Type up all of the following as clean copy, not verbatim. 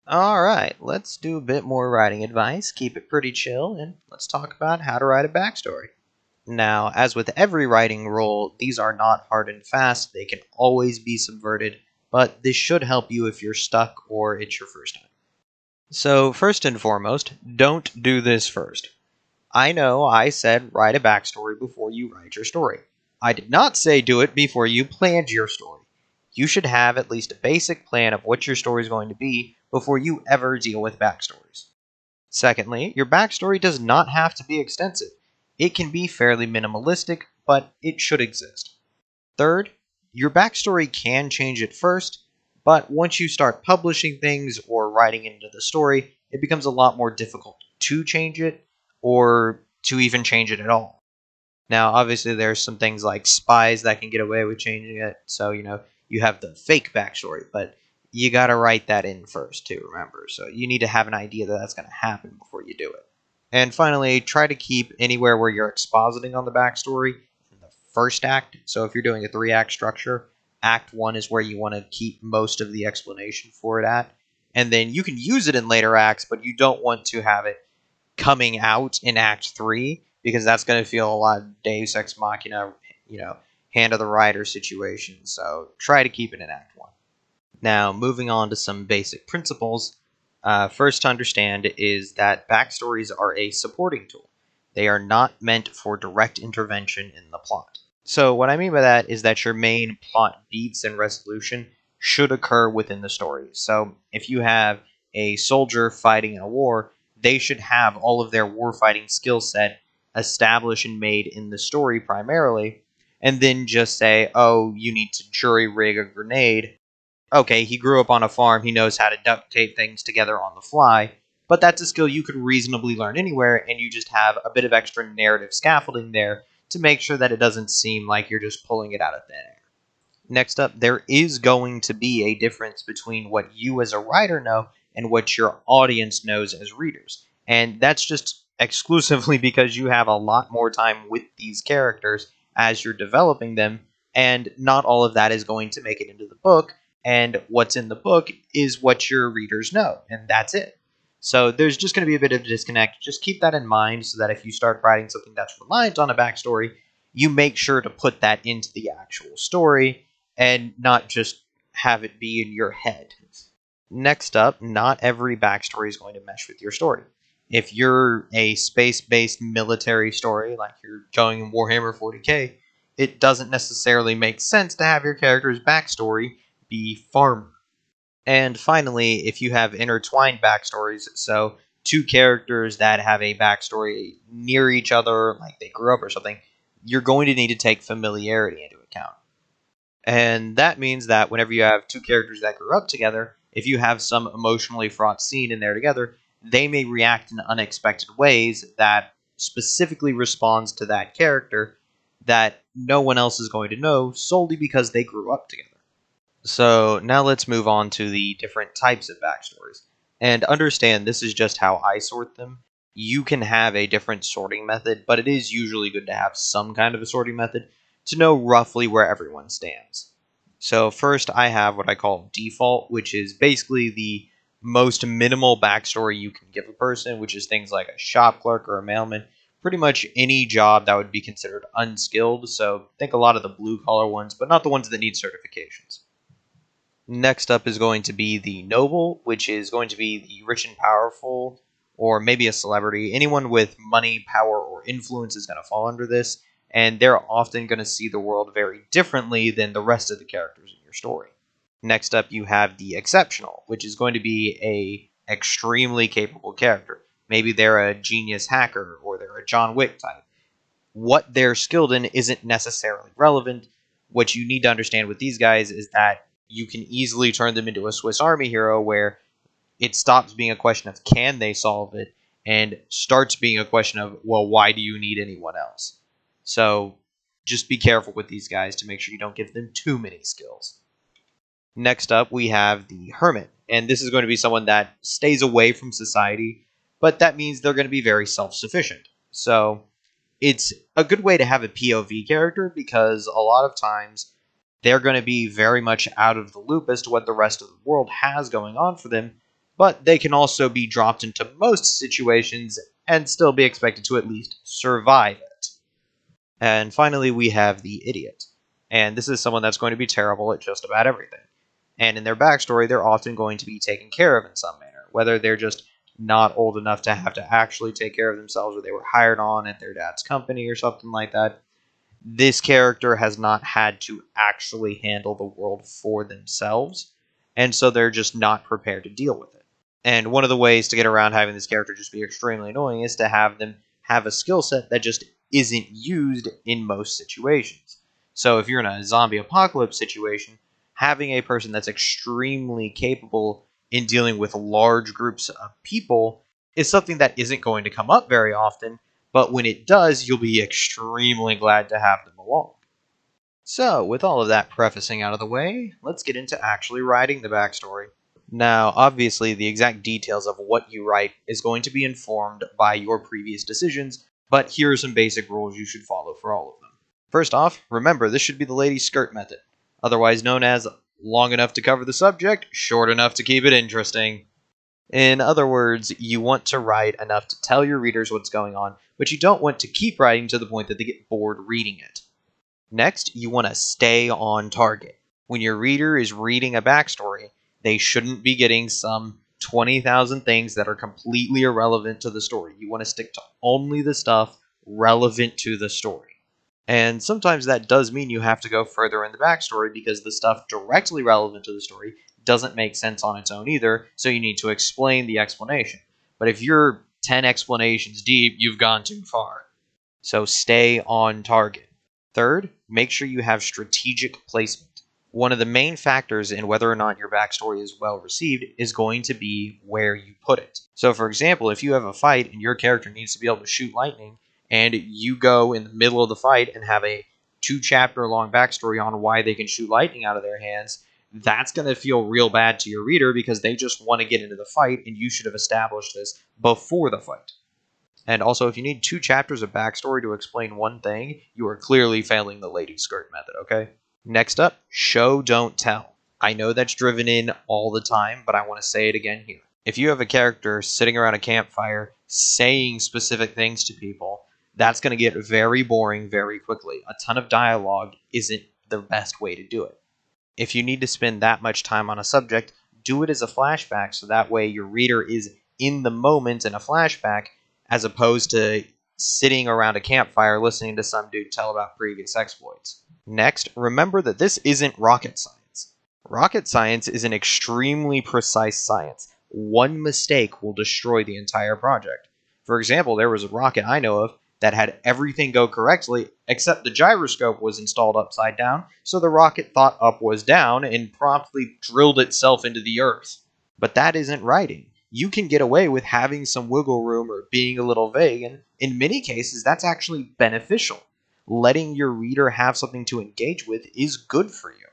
Alright, let's do a bit more writing advice, keep it pretty chill, and let's talk about how to write a backstory. Now, as with every writing rule, these are not hard and fast, they can always be subverted, but this should help you if you're stuck or it's your first time. So, first and foremost, don't do this first. I know I said write a backstory before you write your story. I did not say do it before you planned your story. You should have at least a basic plan of what your story is going to be before you ever deal with backstories. Secondly, your backstory does not have to be extensive. It can be fairly minimalistic, but it should exist. Third, your backstory can change at first, but once you start publishing things or writing into the story, it becomes a lot more difficult to change it or to even change it at all. Now, obviously, there's some things like spies that can get away with changing it, so you have the fake backstory, but you gotta write that in first too. Remember, so you need to have an idea that that's gonna happen before you do it. And finally, try to keep anywhere where you're expositing on the backstory in the first act. So if you're doing a three-act structure, Act 1 is where you want to keep most of the explanation for it at. And then you can use it in later acts, but you don't want to have it coming out in Act 3 because that's going to feel a lot of Deus Ex Machina, you know, hand of the writer situation. So try to keep it in Act 1. Now, moving on to some basic principles. First to understand is that backstories are a supporting tool. They are not meant for direct intervention in the plot. So, what I mean by that is that your main plot beats and resolution should occur within the story. So, if you have a soldier fighting in a war, they should have all of their warfighting skill set established and made in the story primarily, and then just say, oh, you need to jury rig a grenade. Okay, he grew up on a farm, he knows how to duct tape things together on the fly, but that's a skill you could reasonably learn anywhere, and you just have a bit of extra narrative scaffolding there to make sure that it doesn't seem like you're just pulling it out of thin air. Next up, there is going to be a difference between what you as a writer know and what your audience knows as readers. And that's just exclusively because you have a lot more time with these characters as you're developing them, and not all of that is going to make it into the book, and what's in the book is what your readers know, and that's it. So there's just going to be a bit of a disconnect. Just keep that in mind so that if you start writing something that's reliant on a backstory, you make sure to put that into the actual story and not just have it be in your head. Next up, not every backstory is going to mesh with your story. If you're a space-based military story, like you're going in Warhammer 40k, it doesn't necessarily make sense to have your character's backstory be farmer. And finally, if you have intertwined backstories, so two characters that have a backstory near each other, like they grew up or something, you're going to need to take familiarity into account. And that means that whenever you have two characters that grew up together, if you have some emotionally fraught scene in there together, they may react in unexpected ways that specifically responds to that character that no one else is going to know solely because they grew up together. So now let's move on to the different types of backstories. And understand this is just how I sort them. You can have a different sorting method, but it is usually good to have some kind of a sorting method to know roughly where everyone stands. So first I have what I call default, which is basically the most minimal backstory you can give a person, which is things like a shop clerk or a mailman, pretty much any job that would be considered unskilled. So think a lot of the blue collar ones, but not the ones that need certifications. Next up is going to be the noble, which is going to be the rich and powerful, or maybe a celebrity. Anyone with money, power, or influence is going to fall under this, and they're often going to see the world very differently than the rest of the characters in your story. Next up, you have the exceptional, which is going to be a extremely capable character. Maybe they're a genius hacker, or they're a John Wick type. What they're skilled in isn't necessarily relevant. What you need to understand with these guys is that you can easily turn them into a Swiss Army hero where it stops being a question of can they solve it and starts being a question of, well, why do you need anyone else? So just be careful with these guys to make sure you don't give them too many skills. Next up, we have the hermit, and this is going to be someone that stays away from society, but that means they're going to be very self-sufficient. So it's a good way to have a POV character because a lot of times they're going to be very much out of the loop as to what the rest of the world has going on for them but they can also be dropped into most situations and still be expected to at least survive it. And finally, we have the idiot. And this is someone that's going to be terrible at just about everything. And in their backstory, they're often going to be taken care of in some manner, whether they're just not old enough to have to actually take care of themselves or they were hired on at their dad's company or something like that. This character has not had to actually handle the world for themselves, and so they're just not prepared to deal with it. And one of the ways to get around having this character just be extremely annoying is to have them have a skill set that just isn't used in most situations. So if you're in a zombie apocalypse situation, having a person that's extremely capable in dealing with large groups of people is something that isn't going to come up very often, but when it does, you'll be extremely glad to have them along. So, with all of that prefacing out of the way, let's get into actually writing the backstory. Now, obviously, the exact details of what you write is going to be informed by your previous decisions, but here are some basic rules you should follow for all of them. First off, remember this should be the lady's skirt method, otherwise known as long enough to cover the subject, short enough to keep it interesting. In other words, you want to write enough to tell your readers what's going on, but you don't want to keep writing to the point that they get bored reading it. Next, you want to stay on target. When your reader is reading a backstory, they shouldn't be getting some 20,000 things that are completely irrelevant to the story. You want to stick to only the stuff relevant to the story. And sometimes that does mean you have to go further in the backstory because the stuff directly relevant to the story doesn't make sense on its own either, so you need to explain the explanation. But if you're 10 explanations deep, you've gone too far. So stay on target. Third, make sure you have strategic placement. One of the main factors in whether or not your backstory is well received is going to be where you put it. So for example, if you have a fight and your character needs to be able to shoot lightning, and you go in the middle of the fight and have a 2-chapter long backstory on why they can shoot lightning out of their hands, that's going to feel real bad to your reader because they just want to get into the fight, and you should have established this before the fight. And also, if you need 2 chapters of backstory to explain one thing, you are clearly failing the lady skirt method, okay? Next up, show, don't tell. I know that's driven in all the time, but I want to say it again here. If you have a character sitting around a campfire saying specific things to people, that's going to get very boring very quickly. A ton of dialogue isn't the best way to do it. If you need to spend that much time on a subject, do it as a flashback so that way your reader is in the moment in a flashback as opposed to sitting around a campfire listening to some dude tell about previous exploits. Next, remember that this isn't rocket science. Rocket science is an extremely precise science. One mistake will destroy the entire project. For example, there was a rocket I know of that had everything go correctly, except the gyroscope was installed upside down, so the rocket thought up was down and promptly drilled itself into the earth. But that isn't writing. You can get away with having some wiggle room or being a little vague, and in many cases, that's actually beneficial. Letting your reader have something to engage with is good for you.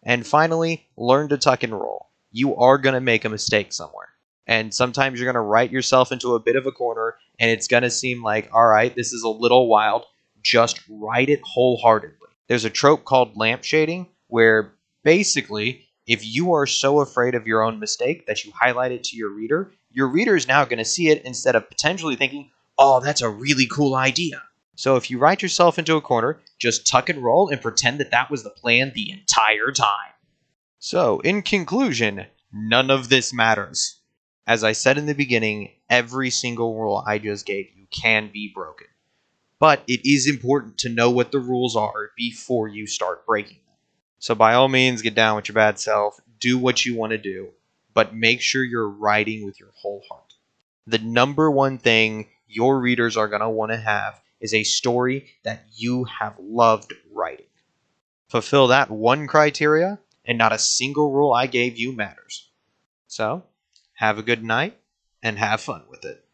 And finally, learn to tuck and roll. You are going to make a mistake somewhere. And sometimes you're going to write yourself into a bit of a corner, and it's going to seem like, all right, this is a little wild. Just write it wholeheartedly. There's a trope called lamp shading, where basically, if you are so afraid of your own mistake that you highlight it to your reader is now going to see it instead of potentially thinking, oh, that's a really cool idea. So if you write yourself into a corner, just tuck and roll and pretend that that was the plan the entire time. So, in conclusion, none of this matters. As I said in the beginning, every single rule I just gave you can be broken. But it is important to know what the rules are before you start breaking them. So by all means, get down with your bad self, do what you want to do, but make sure you're writing with your whole heart. The number one thing your readers are going to want to have is a story that you have loved writing. Fulfill that one criteria, and not a single rule I gave you matters. So, have a good night, and have fun with it.